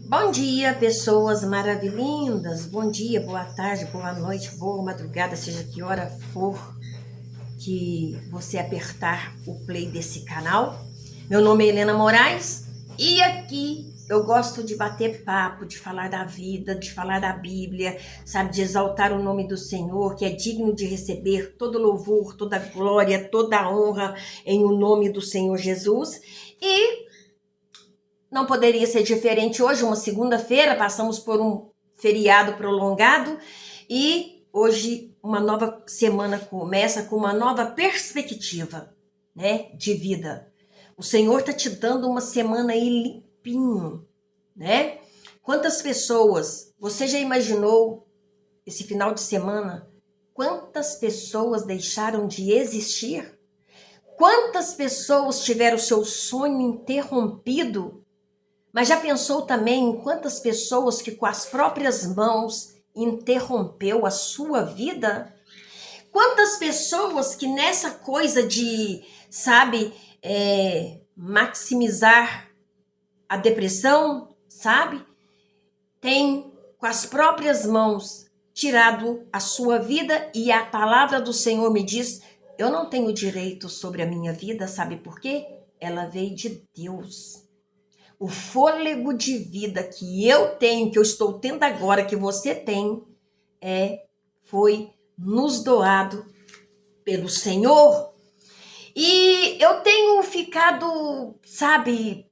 Bom dia, pessoas maravilhindas. Bom dia, boa tarde, boa noite, boa madrugada, seja que hora for que você apertar o play desse canal. Meu nome é Helena Moraes e aqui eu gosto de bater papo, de falar da vida, de falar da Bíblia, sabe, de exaltar o nome do Senhor, que é digno de receber todo louvor, toda glória, toda honra em o nome do Senhor Jesus. E não poderia ser diferente hoje, uma segunda-feira, passamos por um feriado prolongado e hoje uma nova semana começa com uma nova perspectiva, né, de vida. O Senhor está te dando uma semana aí limpinho, né? Quantas pessoas, você já imaginou esse final de semana, quantas pessoas deixaram de existir? Quantas pessoas tiveram seu sonho interrompido? Mas já pensou também em quantas pessoas que com as próprias mãos interrompeu a sua vida? Quantas pessoas que nessa coisa de, sabe, maximizar a depressão, sabe, tem com as próprias mãos tirado a sua vida, e a palavra do Senhor me diz, eu não tenho direito sobre a minha vida, sabe por quê? Ela veio de Deus. O fôlego de vida que eu tenho, que eu estou tendo agora, que você tem, foi nos doado pelo Senhor. E eu tenho ficado, sabe,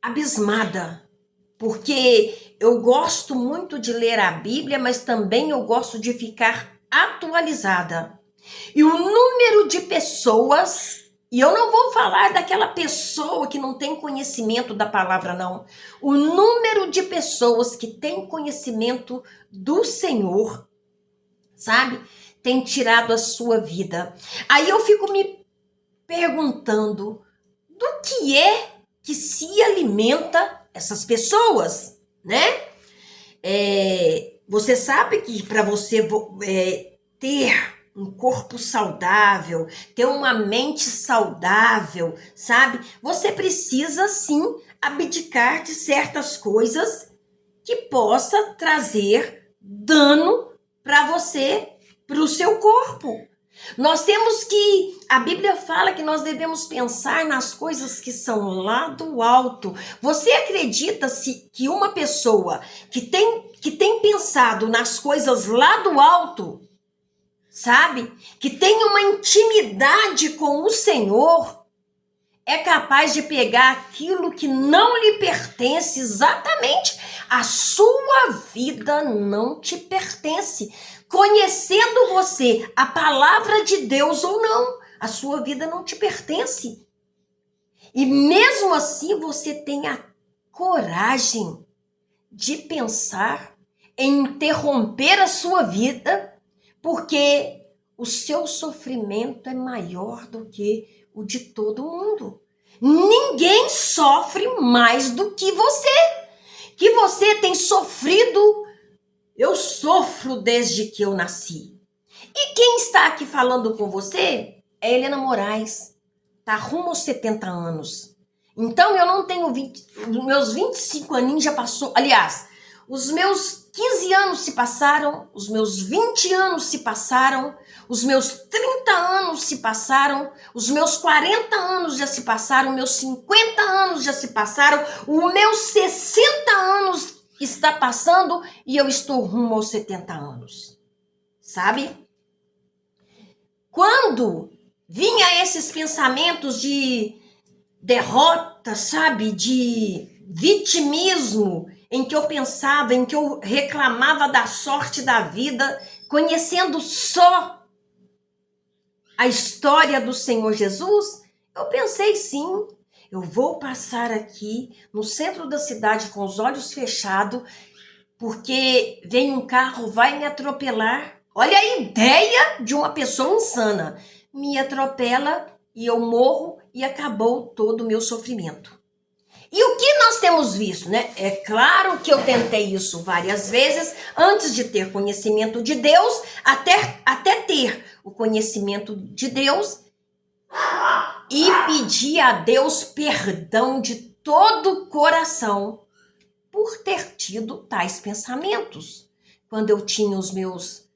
abismada, porque eu gosto muito de ler a Bíblia, mas também eu gosto de ficar atualizada. E o número de pessoas, e eu não vou falar daquela pessoa que não tem conhecimento da palavra, não. O número de pessoas que têm conhecimento do Senhor, sabe, tem tirado a sua vida. Aí eu fico me perguntando do que é que se alimenta essas pessoas, né? Você sabe que para você ter um corpo saudável, ter uma mente saudável, sabe? Você precisa sim abdicar de certas coisas que possa trazer dano para você, para o seu corpo. Nós temos que, a Bíblia fala que nós devemos pensar nas coisas que são lá do alto. Você acredita que uma pessoa que tem pensado nas coisas lá do alto, sabe, que tem uma intimidade com o Senhor, é capaz de pegar aquilo que não lhe pertence, exatamente, a sua vida não te pertence. Conhecendo você a palavra de Deus ou não, a sua vida não te pertence. E mesmo assim você tem a coragem de pensar em interromper a sua vida, porque o seu sofrimento é maior do que o de todo mundo. Ninguém sofre mais do que você. Que você tem sofrido, eu sofro desde que eu nasci. E quem está aqui falando com você é Helena Moraes. Tá rumo aos 70 anos. Então eu não tenho 20, os meus 25 aninhos já passou. Aliás, os meus 15 anos se passaram, os meus 20 anos se passaram, os meus 30 anos se passaram, os meus 40 anos já se passaram, meus 50 anos já se passaram, os meus 60 anos está passando e eu estou rumo aos 70 anos. Sabe? Quando vinha esses pensamentos de derrota, sabe, de vitimismo, em que eu pensava, em que eu reclamava da sorte da vida, conhecendo só a história do Senhor Jesus, eu pensei sim, eu vou passar aqui no centro da cidade com os olhos fechados, porque vem um carro, vai me atropelar. Olha a ideia de uma pessoa insana. Me atropela e eu morro e acabou todo o meu sofrimento. E o que nós temos visto, né? É claro que eu tentei isso várias vezes, antes de ter conhecimento de Deus, até ter o conhecimento de Deus e pedir a Deus perdão de todo o coração por ter tido tais pensamentos. Quando eu tinha os meus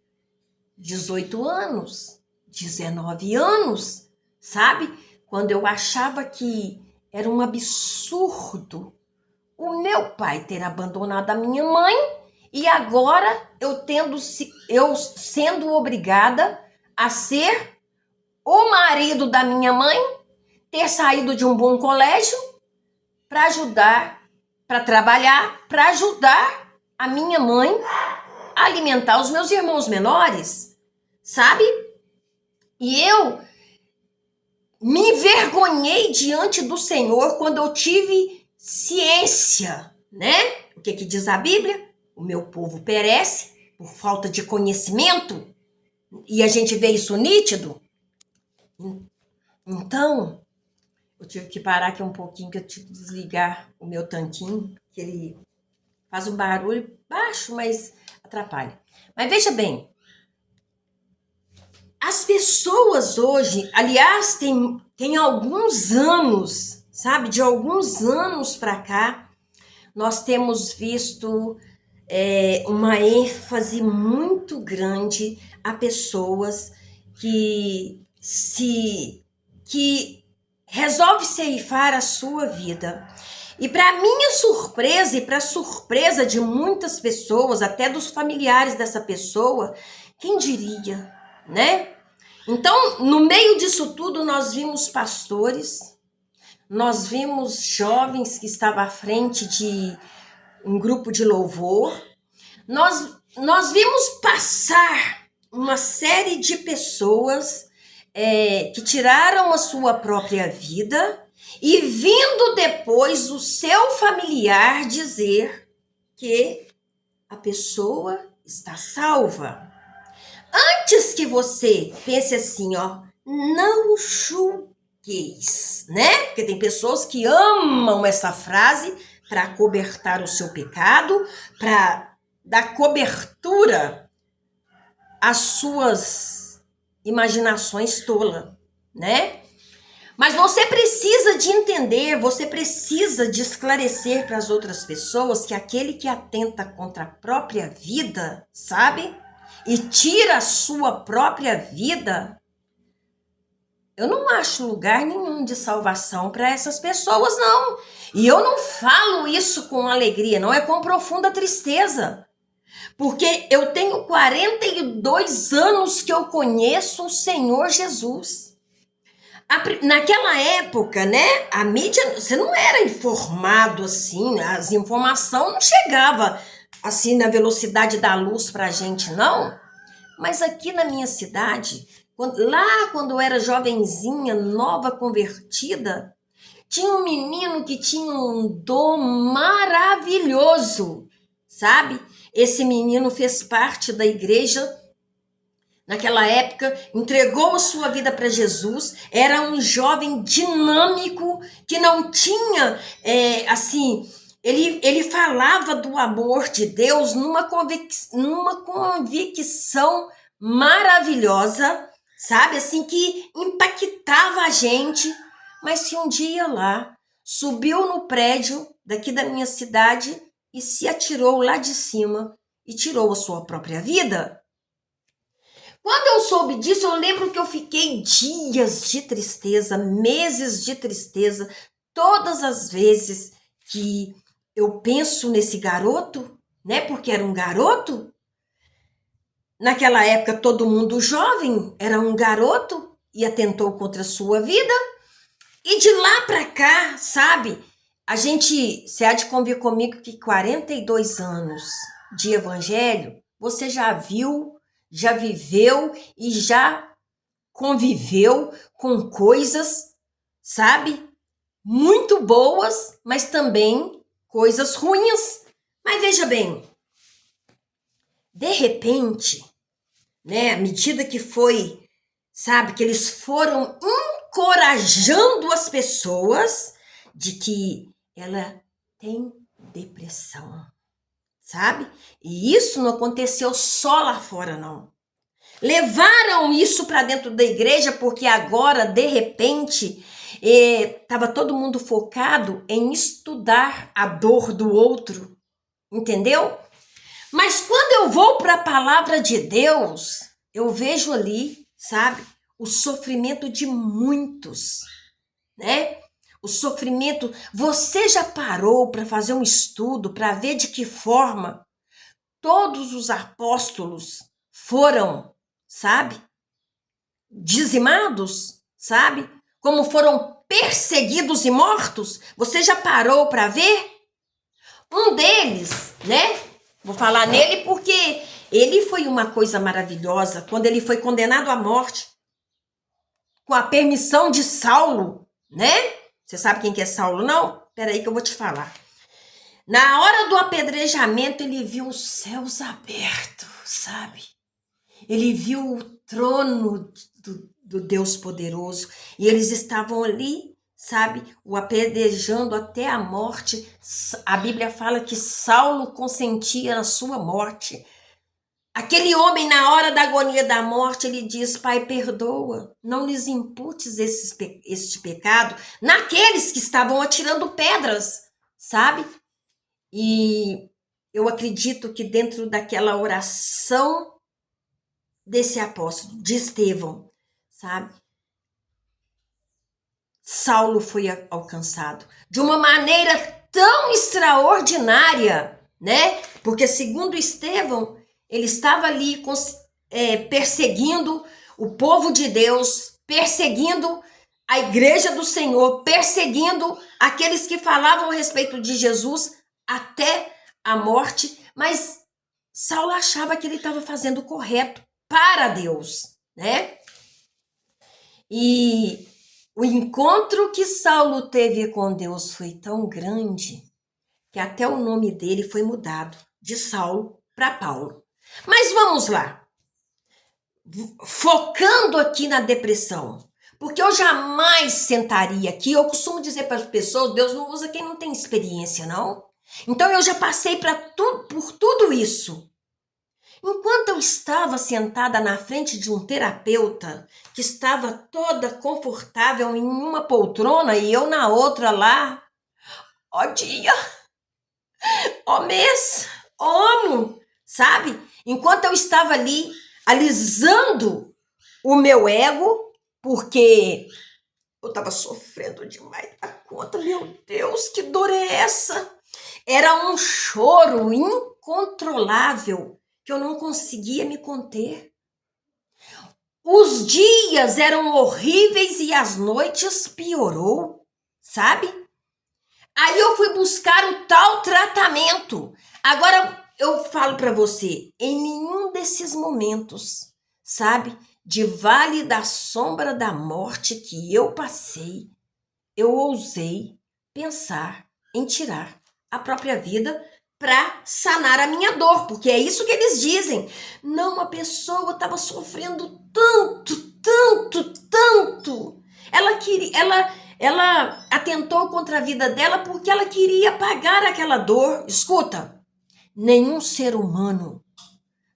18 anos, 19 anos, sabe? Quando eu achava que era um absurdo o meu pai ter abandonado a minha mãe e agora eu sendo obrigada a ser o marido da minha mãe, ter saído de um bom colégio para ajudar, para trabalhar, para ajudar a minha mãe a alimentar os meus irmãos menores, sabe? E eu me envergonhei diante do Senhor quando eu tive ciência, né? O que diz a Bíblia? O meu povo perece por falta de conhecimento, e a gente vê isso nítido. Então, eu tive que parar aqui um pouquinho, que eu tive que desligar o meu tanquinho, que ele faz um barulho baixo, mas atrapalha. Mas veja bem, as pessoas hoje, aliás, tem alguns anos, sabe? De alguns anos para cá, nós temos visto uma ênfase muito grande a pessoas que resolve ceifar a sua vida. E para minha surpresa e para surpresa de muitas pessoas, até dos familiares dessa pessoa, quem diria, né? Então, no meio disso tudo, nós vimos pastores, nós vimos jovens que estavam à frente de um grupo de louvor, nós vimos passar uma série de pessoas que tiraram a sua própria vida e vindo depois o seu familiar dizer que a pessoa está salva. Antes que você pense assim, ó, não julgueis, né? Porque tem pessoas que amam essa frase para acobertar o seu pecado, para dar cobertura às suas imaginações tolas, né? Mas você precisa de entender, você precisa de esclarecer para as outras pessoas que aquele que atenta contra a própria vida, sabe? E tira a sua própria vida, eu não acho lugar nenhum de salvação para essas pessoas, não. E eu não falo isso com alegria, não, é com profunda tristeza. Porque eu tenho 42 anos que eu conheço o Senhor Jesus. Naquela época, né, a mídia, você não era informado assim, as informações não chegavam assim na velocidade da luz pra gente, não. Mas aqui na minha cidade, quando eu era jovenzinha, nova convertida, tinha um menino que tinha um dom maravilhoso, sabe? Esse menino fez parte da igreja naquela época, entregou a sua vida para Jesus, era um jovem dinâmico que não tinha, ele falava do amor de Deus numa convicção maravilhosa, sabe? Assim, que impactava a gente. Mas se um dia lá, subiu no prédio daqui da minha cidade e se atirou lá de cima e tirou a sua própria vida. Quando eu soube disso, eu lembro que eu fiquei dias de tristeza, meses de tristeza, todas as vezes que eu penso nesse garoto, né? Porque era um garoto. Naquela época, todo mundo jovem era um garoto e atentou contra a sua vida. E de lá para cá, sabe? Você há de convir comigo que 42 anos de evangelho, você já viu, já viveu e já conviveu com coisas, sabe? Muito boas, mas também coisas ruins. Mas veja bem, de repente, né, à medida que foi, sabe, que eles foram encorajando as pessoas de que ela tem depressão, sabe? E isso não aconteceu só lá fora, não. Levaram isso para dentro da igreja porque agora, de repente, estava todo mundo focado em estudar a dor do outro, entendeu? Mas quando eu vou para a palavra de Deus, eu vejo ali, sabe, o sofrimento de muitos, né? O sofrimento. Você já parou para fazer um estudo para ver de que forma todos os apóstolos foram, sabe, dizimados, sabe? Como foram perseguidos e mortos? Você já parou para ver? Um deles, né? Vou falar nele porque ele foi uma coisa maravilhosa quando ele foi condenado à morte com a permissão de Saulo, né? Você sabe quem que é Saulo, não? Peraí que eu vou te falar. Na hora do apedrejamento, ele viu os céus abertos, sabe? Ele viu o trono do Deus poderoso e eles estavam ali, sabe, o apedrejando até a morte. A Bíblia fala que Saulo consentia na sua morte. Aquele homem, na hora da agonia da morte, ele diz: Pai, perdoa, não lhes imputes este pecado naqueles que estavam atirando pedras, sabe? E eu acredito que dentro daquela oração desse apóstolo, de Estevão, sabe? Saulo foi alcançado de uma maneira tão extraordinária, né? Porque segundo Estevão, ele estava ali perseguindo o povo de Deus, perseguindo a igreja do Senhor, perseguindo aqueles que falavam a respeito de Jesus até a morte, mas Saulo achava que ele estava fazendo o correto para Deus, né? E o encontro que Saulo teve com Deus foi tão grande que até o nome dele foi mudado de Saulo para Paulo. Mas vamos lá, focando aqui na depressão, porque eu jamais sentaria aqui, eu costumo dizer para as pessoas, Deus não usa quem não tem experiência, não. Então eu já passei por tudo isso. Enquanto eu estava sentada na frente de um terapeuta que estava toda confortável em uma poltrona e eu na outra lá, ó dia, ó mês, ó ano, sabe? Enquanto eu estava ali alisando o meu ego, porque eu estava sofrendo demais da conta, meu Deus, que dor é essa? Era um choro incontrolável que eu não conseguia me conter. Os dias eram horríveis e as noites piorou, sabe? Aí eu fui buscar o tal tratamento. Agora eu falo para você, em nenhum desses momentos, sabe, de vale da sombra da morte que eu passei, eu ousei pensar em tirar a própria vida para sanar a minha dor, porque é isso que eles dizem. Não, a pessoa estava sofrendo tanto. Ela atentou contra a vida dela porque ela queria apagar aquela dor. Escuta, nenhum ser humano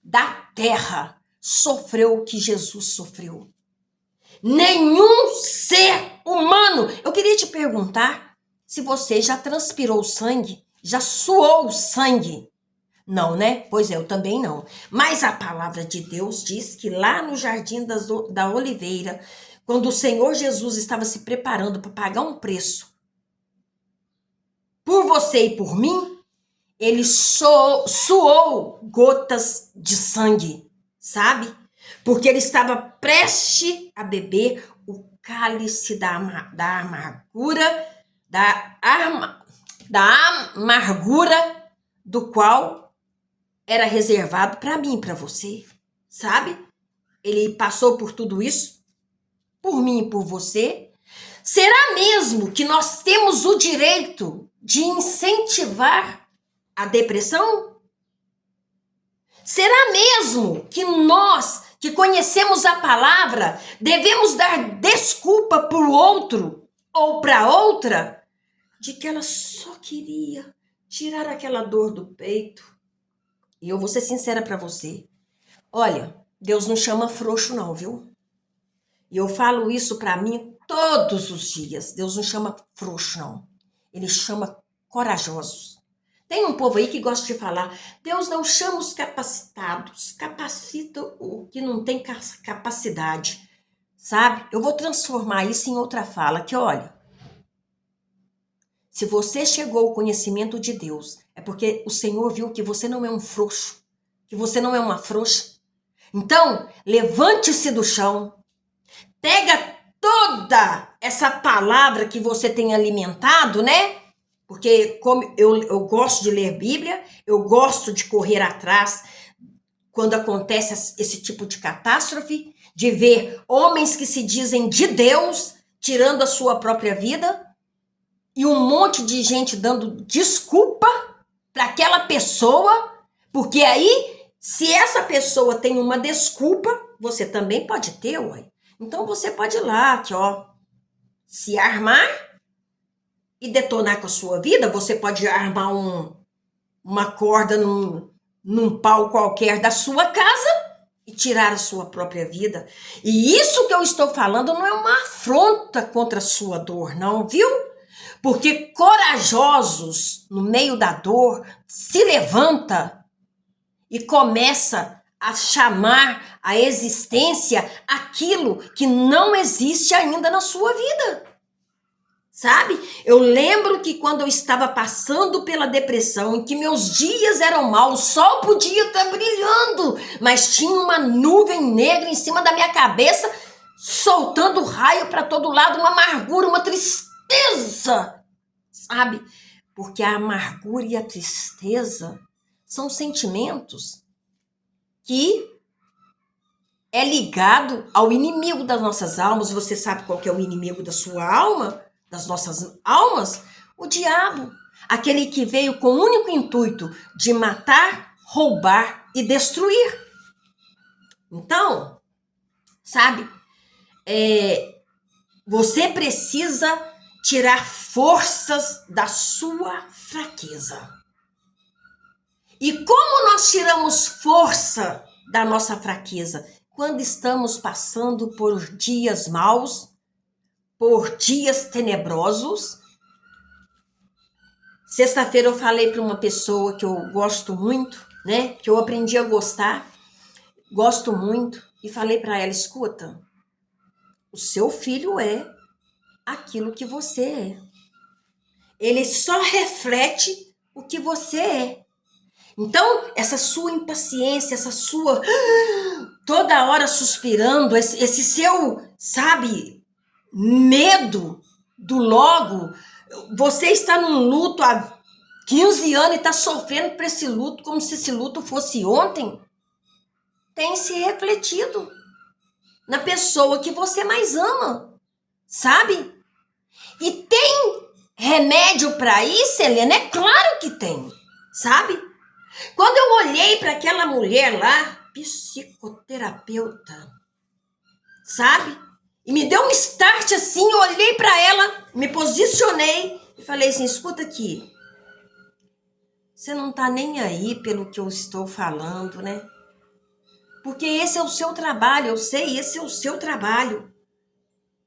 da terra sofreu o que Jesus sofreu. Nenhum ser humano. Eu queria te perguntar se você já transpirou sangue, já suou sangue. Não, né? Pois é, eu também não. Mas a palavra de Deus diz que lá no Jardim da Oliveira, quando o Senhor Jesus estava se preparando para pagar um preço por você e por mim, ele suou gotas de sangue, sabe? Porque ele estava prestes a beber o cálice da amargura, da amargura do qual era reservado para mim e para você, sabe? Ele passou por tudo isso, por mim e por você. Será mesmo que nós temos o direito de incentivar a depressão? Será mesmo que nós, que conhecemos a palavra, devemos dar desculpa para o outro ou para outra de que ela só queria tirar aquela dor do peito? E eu vou ser sincera para você. Olha, Deus não chama frouxo não, viu? E eu falo isso para mim todos os dias. Deus não chama frouxo não. Ele chama corajosos. Tem um povo aí que gosta de falar, Deus não chama os capacitados, capacita o que não tem capacidade, sabe? Eu vou transformar isso em outra fala, que olha, se você chegou ao conhecimento de Deus, é porque o Senhor viu que você não é um frouxo, que você não é uma frouxa. Então, levante-se do chão, pega toda essa palavra que você tem alimentado, né? Porque como eu gosto de ler Bíblia, eu gosto de correr atrás quando acontece esse tipo de catástrofe, de ver homens que se dizem de Deus tirando a sua própria vida e um monte de gente dando desculpa para aquela pessoa, porque aí, se essa pessoa tem uma desculpa, você também pode ter, ué. Então você pode ir lá, aqui, ó, se armar e detonar com a sua vida. Você pode armar uma corda num pau qualquer da sua casa e tirar a sua própria vida. E isso que eu estou falando não é uma afronta contra a sua dor, não, viu? Porque corajosos no meio da dor se levanta e começa a chamar à existência aquilo que não existe ainda na sua vida. Sabe? Eu lembro que quando eu estava passando pela depressão, em que meus dias eram maus, o sol podia estar brilhando, mas tinha uma nuvem negra em cima da minha cabeça, soltando raio para todo lado, uma amargura, uma tristeza, sabe? Porque a amargura e a tristeza são sentimentos que é ligado ao inimigo das nossas almas. Você sabe qual que é o inimigo da sua alma? Das nossas almas, o diabo, aquele que veio com o único intuito de matar, roubar e destruir. Então, sabe, você precisa tirar forças da sua fraqueza. E como nós tiramos força da nossa fraqueza? Quando estamos passando por dias maus, por dias tenebrosos. Sexta-feira eu falei para uma pessoa que eu gosto muito, né? Que eu aprendi a gostar, gosto muito, e falei para ela, escuta, o seu filho é aquilo que você é. Ele só reflete o que você é. Então, essa sua impaciência, essa sua toda hora suspirando, esse seu, sabe, medo do logo, você está num luto há 15 anos e está sofrendo por esse luto como se esse luto fosse ontem, tem se refletido na pessoa que você mais ama, sabe? E tem remédio para isso, Helena? É claro que tem, sabe? Quando eu olhei para aquela mulher lá, psicoterapeuta, sabe? E me deu um start assim, eu olhei para ela, me posicionei e falei assim, escuta aqui, você não tá nem aí pelo que eu estou falando, né? Porque esse é o seu trabalho, eu sei, esse é o seu trabalho.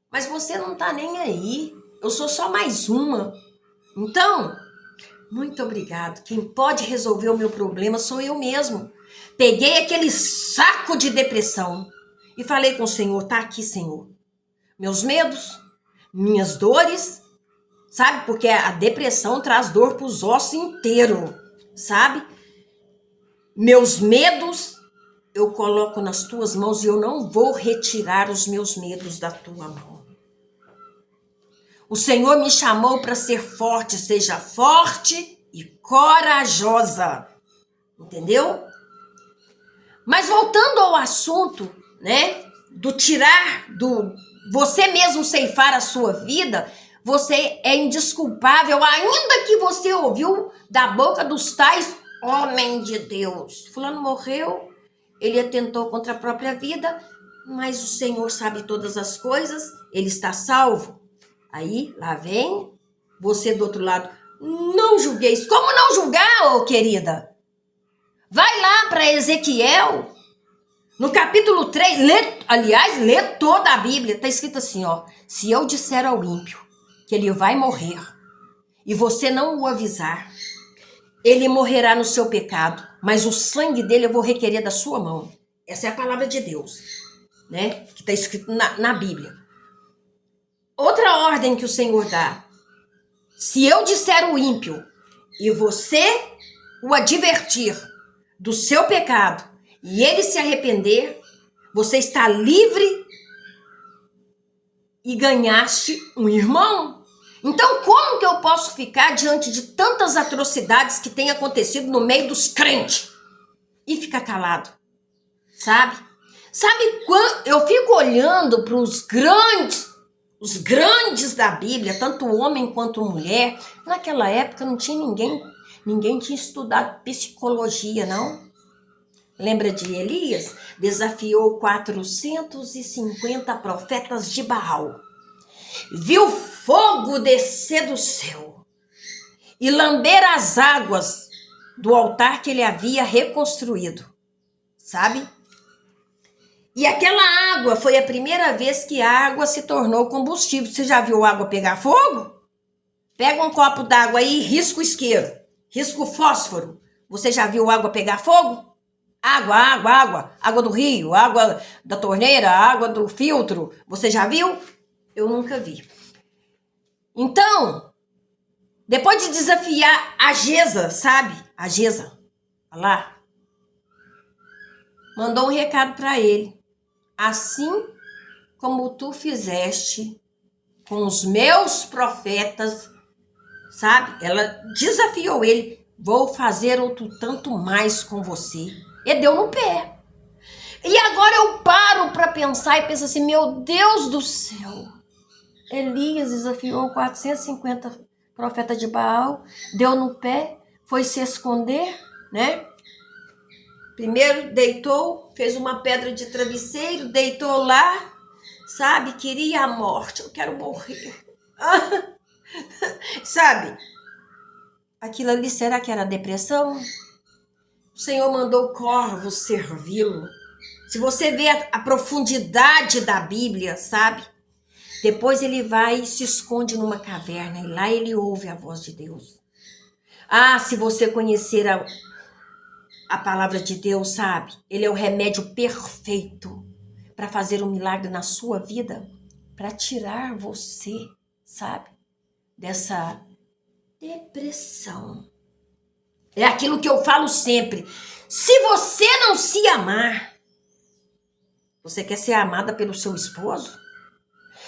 Mas você não tá nem aí, eu sou só mais uma. Então, muito obrigado, quem pode resolver o meu problema sou eu mesmo. Peguei aquele saco de depressão e falei com o Senhor, tá aqui, Senhor. Meus medos, minhas dores, sabe? Porque a depressão traz dor para os ossos inteiros, sabe? Meus medos eu coloco nas tuas mãos e eu não vou retirar os meus medos da tua mão. O Senhor me chamou para ser forte, seja forte e corajosa, entendeu? Mas voltando ao assunto, né? Do tirar, do você mesmo ceifar a sua vida, você é indesculpável, ainda que você ouviu da boca dos tais homem de Deus. Fulano morreu, ele atentou contra a própria vida, mas o Senhor sabe todas as coisas, ele está salvo. Aí, lá vem você do outro lado, não julgueis. Como não julgar, ô querida? Vai lá para Ezequiel, no capítulo 3, lê toda a Bíblia, está escrito assim, ó, se eu disser ao ímpio que ele vai morrer e você não o avisar, ele morrerá no seu pecado, mas o sangue dele eu vou requerer da sua mão. Essa é a palavra de Deus, né? Que está escrito na Bíblia. Outra ordem que o Senhor dá. Se eu disser o ímpio e você o advertir do seu pecado e ele se arrepender, você está livre e ganhaste um irmão. Então, como que eu posso ficar diante de tantas atrocidades que têm acontecido no meio dos crentes e ficar calado? Sabe? Sabe quando eu fico olhando para os grandes da Bíblia, tanto homem quanto mulher. Naquela época não tinha ninguém tinha estudado psicologia, não. Lembra de Elias? Desafiou 450 profetas de Baal. Viu fogo descer do céu e lamber as águas do altar que ele havia reconstruído, sabe? E aquela água foi a primeira vez que a água se tornou combustível. Você já viu água pegar fogo? Pega um copo d'água aí e risca o isqueiro, risca o fósforo. Você já viu água pegar fogo? Água do rio, água da torneira, água do filtro. Você já viu? Eu nunca vi. Então, depois de desafiar a Geza, sabe? A Geza, olha lá, mandou um recado para ele. Assim como tu fizeste com os meus profetas, sabe? Ela desafiou ele. Vou fazer outro tanto mais com você. E deu no pé. E agora eu paro para pensar e penso assim, meu Deus do céu. Elias desafiou 450 profetas de Baal, deu no pé, foi se esconder, né? Primeiro deitou, fez uma pedra de travesseiro, deitou lá, sabe? Queria a morte, eu quero morrer. Sabe? Aquilo ali, será que era depressão? O Senhor mandou corvos servi-lo. Se você vê a profundidade da Bíblia, sabe? Depois ele vai e se esconde numa caverna e lá ele ouve a voz de Deus. Ah, se você conhecer a palavra de Deus, sabe? Ele é o remédio perfeito para fazer um milagre na sua vida, para tirar você, sabe? Dessa depressão. É aquilo que eu falo sempre. Se você não se amar, você quer ser amada pelo seu esposo?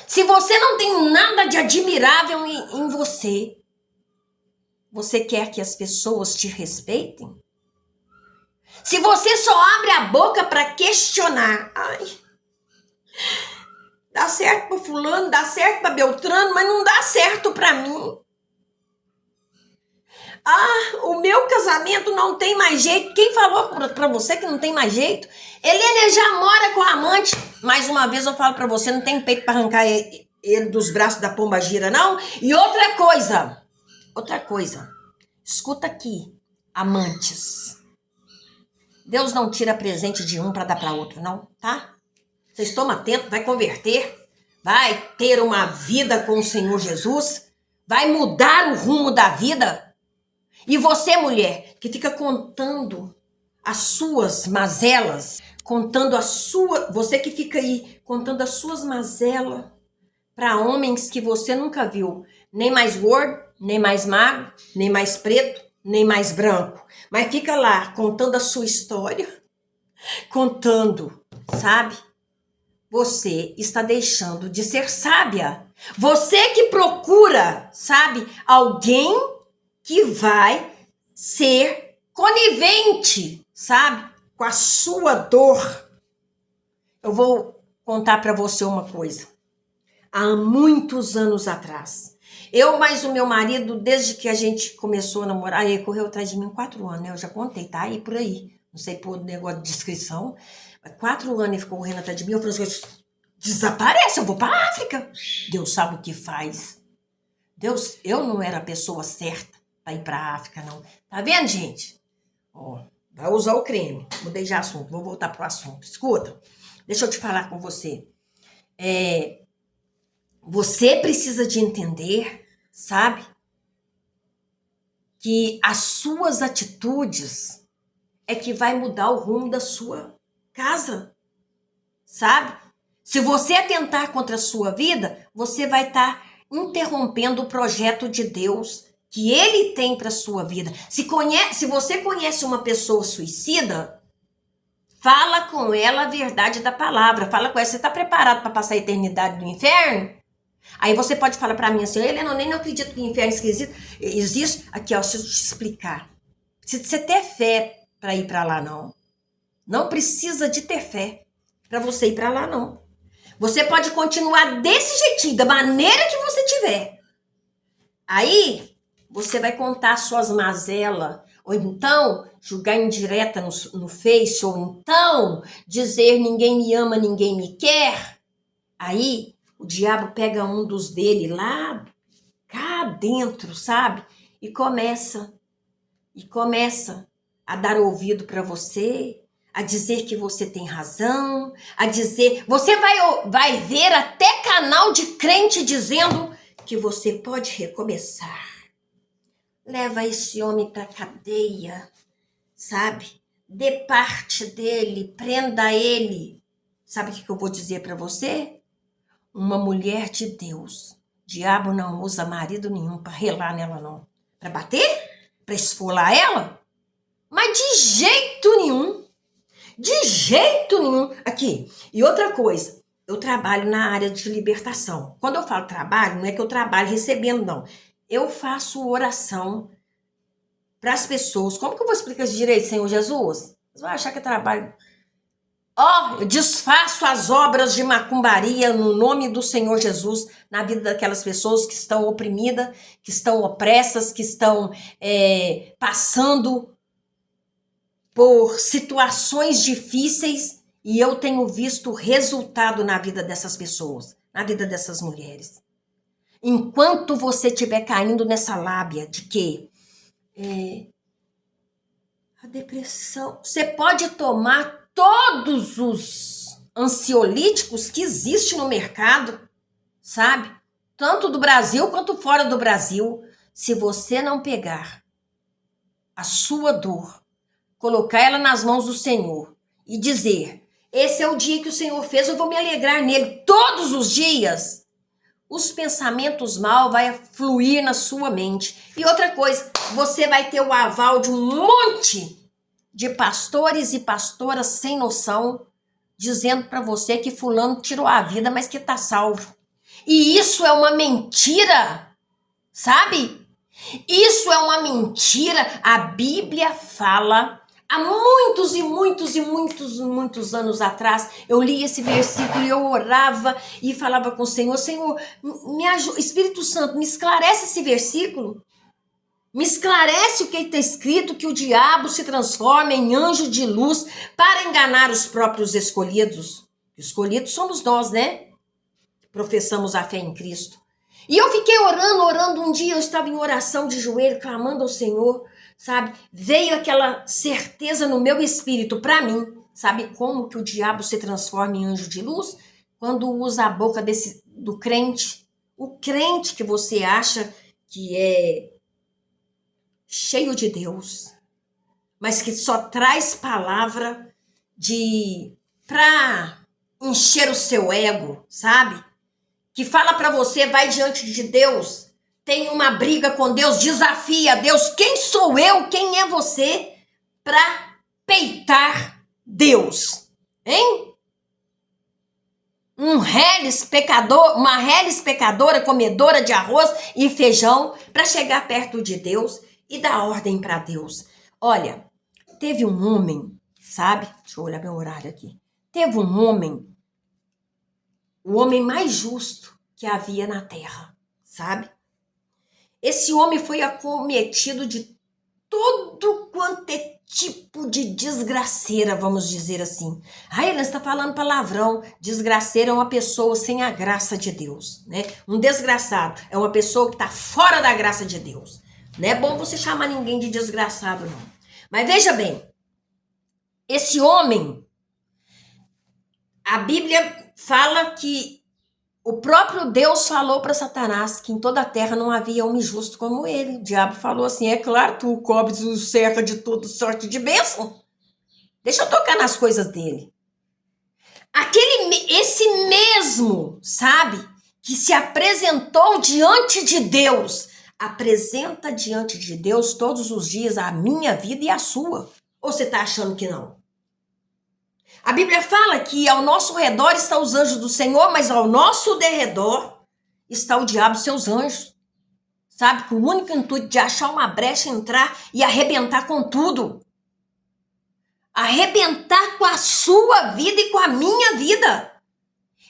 Se você não tem nada de admirável em você, você quer que as pessoas te respeitem? Se você só abre a boca para questionar, ai, dá certo para fulano, dá certo para Beltrano, mas não dá certo para mim. Ah, o meu casamento não tem mais jeito. Quem falou para você que não tem mais jeito? Helena já mora com a amante. Mais uma vez eu falo para você, não tem peito para arrancar ele dos braços da pombagira, não? E outra coisa. Escuta aqui, amantes. Deus não tira presente de um para dar para outro, não, tá? Vocês tomam atento, vai converter, vai ter uma vida com o Senhor Jesus, vai mudar o rumo da vida. E você, mulher, que fica contando as suas mazelas, você que fica aí contando as suas mazelas para homens que você nunca viu, nem mais gordo, nem mais magro, nem mais preto, nem mais branco, mas fica lá contando a sua história, contando, sabe? Você está deixando de ser sábia. Você que procura, sabe, alguém que vai ser conivente, sabe, com a sua dor. Eu vou contar para você uma coisa. Há muitos anos atrás, eu mais o meu marido, desde que a gente começou a namorar, ele correu atrás de mim 4 anos, né? Eu já contei, tá aí por aí. Não sei por negócio de descrição. 4 anos ele ficou correndo atrás de mim. Eu falei assim, desaparece, eu vou para a África. Deus sabe o que faz. Deus, eu não era a pessoa certa para ir para a África, não. Tá vendo, gente? Ó, vai usar o creme. Mudei de assunto, vou voltar pro assunto. Escuta, deixa eu te falar com você. Você precisa de entender, sabe? que as suas atitudes é que vai mudar o rumo da sua casa, sabe? Se você atentar contra a sua vida, você vai estar interrompendo o projeto de Deus que ele tem para a sua vida. Se você conhece uma pessoa suicida, fala com ela a verdade da palavra. Fala com ela, você está preparado para passar a eternidade no inferno? Aí você pode falar para mim assim, Helena, eu nem não acredito que o inferno existe. Aqui, ó, deixa eu te explicar. Precisa você ter fé para ir para lá, não. Não precisa de ter fé para você ir para lá, não. Você pode continuar desse jeitinho, da maneira que você tiver. Aí, você vai contar suas mazelas, ou então julgar indireta no Face, ou então dizer ninguém me ama, ninguém me quer. Aí, o diabo pega um dos dele lá, cá dentro, sabe? E começa a dar ouvido para você, a dizer que você tem razão, a dizer... Você vai ver até canal de crente dizendo que você pode recomeçar. Leva esse homem para cadeia, sabe? Dê parte dele, prenda ele. Sabe o que eu vou dizer para você? Uma mulher de Deus. Diabo não usa marido nenhum para relar nela, não. Para bater? Para esfolar ela? Mas de jeito nenhum. De jeito nenhum. Aqui. E outra coisa. Eu trabalho na área de libertação. Quando eu falo trabalho, não é que eu trabalho recebendo, não. Eu faço oração para as pessoas. Como que eu vou explicar isso direito, Senhor Jesus? Você vai achar que é trabalho... Eu desfaço as obras de macumbaria no nome do Senhor Jesus na vida daquelas pessoas que estão oprimidas, que estão opressas, que estão passando por situações difíceis, e eu tenho visto resultado na vida dessas pessoas, na vida dessas mulheres. Enquanto você estiver caindo nessa lábia de que a depressão, você pode tomar todos os ansiolíticos que existem no mercado, sabe? Tanto do Brasil quanto fora do Brasil. Se você não pegar a sua dor, colocar ela nas mãos do Senhor e dizer, esse é o dia que o Senhor fez, eu vou me alegrar nele todos os dias, os pensamentos mal vão fluir na sua mente. E outra coisa, você vai ter o aval de um monte de pastores e pastoras sem noção, dizendo para você que fulano tirou a vida, mas que está salvo. E isso é uma mentira, sabe? Isso é uma mentira. A Bíblia fala, há muitos e muitos e muitos anos atrás, eu li esse versículo e eu orava e falava com o Senhor, Senhor, me ajuda, Espírito Santo, me esclarece esse versículo. Me esclarece o que está escrito, que o diabo se transforma em anjo de luz para enganar os próprios escolhidos. Escolhidos somos nós, né? Professamos a fé em Cristo. E eu fiquei orando. Um dia eu estava em oração de joelho, clamando ao Senhor, sabe? Veio aquela certeza no meu espírito para mim. Sabe como que o diabo se transforma em anjo de luz? Quando usa a boca do crente. O crente que você acha que é cheio de Deus, mas que só traz palavra para encher o seu ego, sabe? Que fala para você, vai diante de Deus, tem uma briga com Deus, desafia Deus. Quem sou eu? Quem é você para peitar Deus? Hein? Uma reles pecadora, comedora de arroz e feijão para chegar perto de Deus e dar ordem para Deus. Olha, teve um homem, sabe? Deixa eu olhar meu horário aqui. Teve um homem, o homem mais justo que havia na terra, sabe? Esse homem foi acometido de todo quanto é tipo de desgraceira, vamos dizer assim. Ele está falando palavrão. Desgraceira é uma pessoa sem a graça de Deus, né? Um desgraçado é uma pessoa que está fora da graça de Deus. Não é bom você chamar ninguém de desgraçado, não. Mas veja bem, esse homem, a Bíblia fala que O próprio Deus falou para Satanás que em toda a terra não havia homem justo como ele. O diabo falou assim, é claro, tu o cobres o cerca de toda sorte de bênção. Deixa eu tocar nas coisas dele. Esse mesmo, sabe, que se apresentou diante de Deus, apresenta diante de Deus todos os dias a minha vida e a sua. Ou você está achando que não? A Bíblia fala que ao nosso redor estão os anjos do Senhor, mas ao nosso derredor está o diabo e seus anjos. Sabe? Com o único intuito de achar uma brecha, entrar e arrebentar com tudo. Arrebentar com a sua vida e com a minha vida.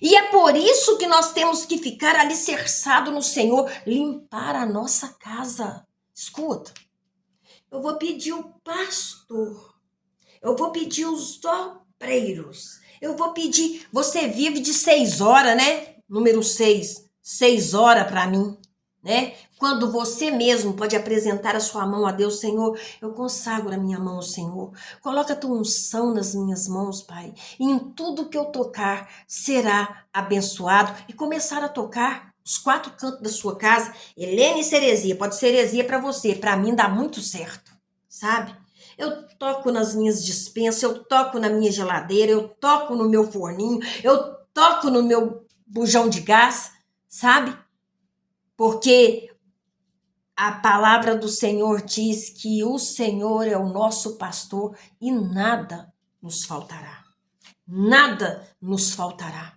E é por isso que nós temos que ficar alicerçados no Senhor, limpar a nossa casa. Escuta, eu vou pedir o pastor, eu vou pedir os obreiros, eu vou pedir, você vive de 6 horas, né? Número 6, 6 horas para mim, né? Quando você mesmo pode apresentar a sua mão a Deus, Senhor, eu consagro a minha mão ao Senhor. Coloca a tua unção nas minhas mãos, Pai. E em tudo que eu tocar será abençoado. E começar a tocar os 4 cantos da sua casa. Helene e Ceresia, pode ser heresia para você. Para mim dá muito certo, sabe? Eu toco nas minhas dispensas, eu toco na minha geladeira, eu toco no meu forninho, eu toco no meu bujão de gás, sabe? Porque a palavra do Senhor diz que o Senhor é o nosso pastor e nada nos faltará. Nada nos faltará.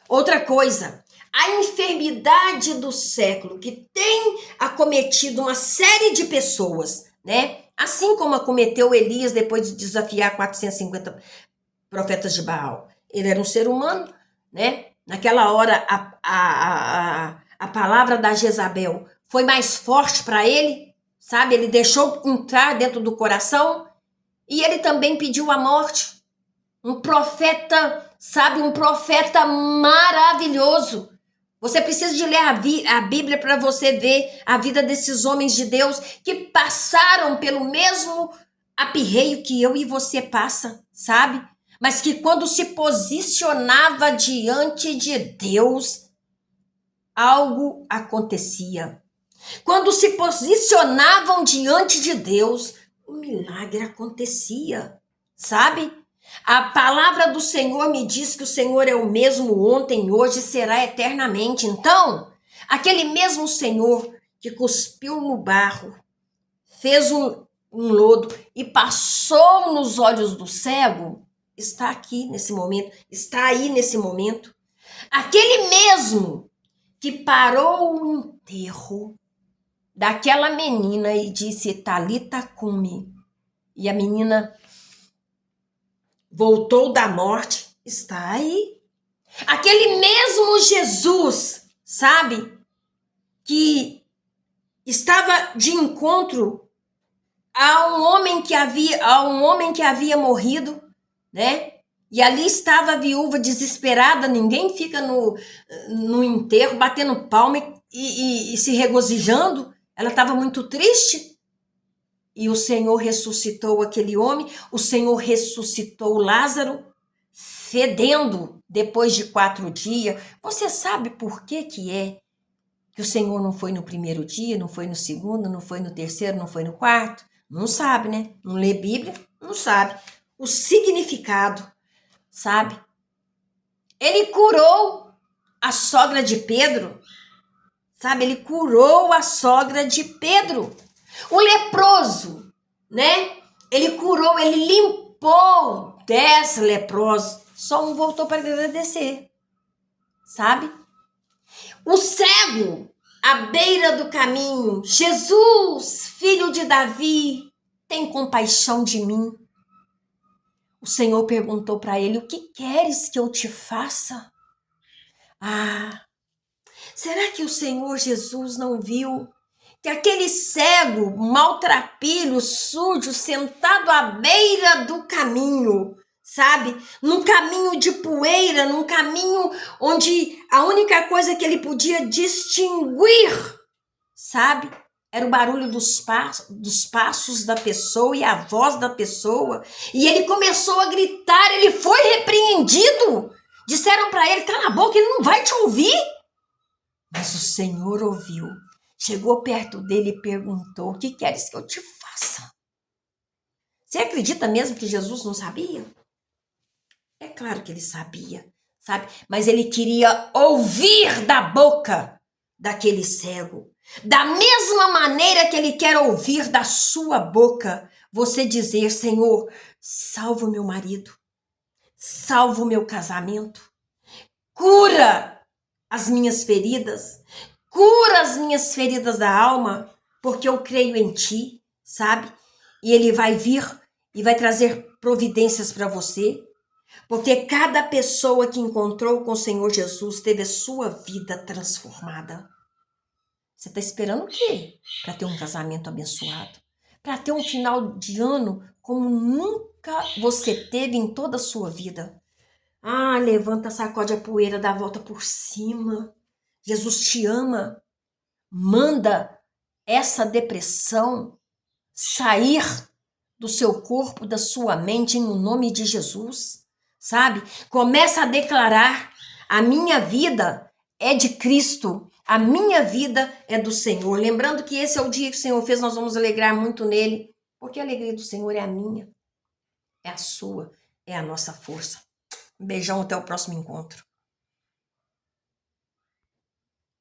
Outra coisa, a enfermidade do século que tem acometido uma série de pessoas, né? Assim como acometeu Elias depois de desafiar 450 profetas de Baal. Ele era um ser humano, né? Naquela hora a palavra da Jezabel foi mais forte para ele, sabe? Ele deixou entrar dentro do coração e ele também pediu a morte. Um profeta, sabe? Um profeta maravilhoso. Você precisa de ler a Bíblia para você ver a vida desses homens de Deus que passaram pelo mesmo aperreio que eu e você passa, sabe? Mas que quando se posicionava diante de Deus, algo acontecia. Quando se posicionavam diante de Deus, o milagre acontecia, sabe? A palavra do Senhor me diz que o Senhor é o mesmo ontem, hoje e será eternamente. Então, aquele mesmo Senhor que cuspiu no barro, fez um lodo e passou nos olhos do cego, está aqui nesse momento, está aí nesse momento. Aquele mesmo que parou o enterro daquela menina e disse, Talita cumi, e a menina voltou da morte, está aí. Aquele mesmo Jesus, sabe, que estava de encontro a um homem que havia morrido, né? E ali estava a viúva desesperada, ninguém fica no enterro batendo palma e se regozijando. Ela estava muito triste. E o Senhor ressuscitou aquele homem, o Senhor ressuscitou Lázaro, fedendo depois de 4 dias. Você sabe por que é que o Senhor não foi no primeiro dia, não foi no segundo, não foi no terceiro, não foi no quarto? Não sabe, né? Não lê Bíblia, não sabe. O significado, sabe? Ele curou a sogra de Pedro, sabe? Ele curou a sogra de Pedro. O leproso, né? Ele curou, ele limpou 10 leprosos. Só um voltou para agradecer, sabe? O cego, à beira do caminho, Jesus, filho de Davi, tem compaixão de mim. O Senhor perguntou para ele, o que queres que eu te faça? Será que o Senhor Jesus não viu que aquele cego, maltrapilho, sujo, sentado à beira do caminho, sabe? Num caminho de poeira, num caminho onde a única coisa que ele podia distinguir, sabe? Era o barulho dos passos da pessoa e a voz da pessoa. E ele começou a gritar, ele foi repreendido. Disseram para ele, cala a boca, ele não vai te ouvir. Mas o Senhor ouviu. Chegou perto dele e perguntou, o que queres que eu te faça? Você acredita mesmo que Jesus não sabia? É claro que ele sabia, sabe? Mas ele queria ouvir da boca daquele cego. Da mesma maneira que ele quer ouvir da sua boca, você dizer, Senhor, salva o meu marido, salva o meu casamento, cura as minhas feridas, cura as minhas feridas da alma, porque eu creio em ti, sabe? E ele vai vir e vai trazer providências para você, porque cada pessoa que encontrou com o Senhor Jesus teve a sua vida transformada. Você está esperando o quê? Para ter um casamento abençoado? Para ter um final de ano como nunca você teve em toda a sua vida? Ah, levanta, sacode a poeira, dá a volta por cima. Jesus te ama. Manda essa depressão sair do seu corpo, da sua mente, em nome de Jesus, sabe? Começa a declarar, a minha vida é de Cristo, a minha vida é do Senhor. Lembrando que esse é o dia que o Senhor fez, nós vamos alegrar muito nele, porque a alegria do Senhor é a minha, é a sua, é a nossa força. Um beijão, até o próximo encontro.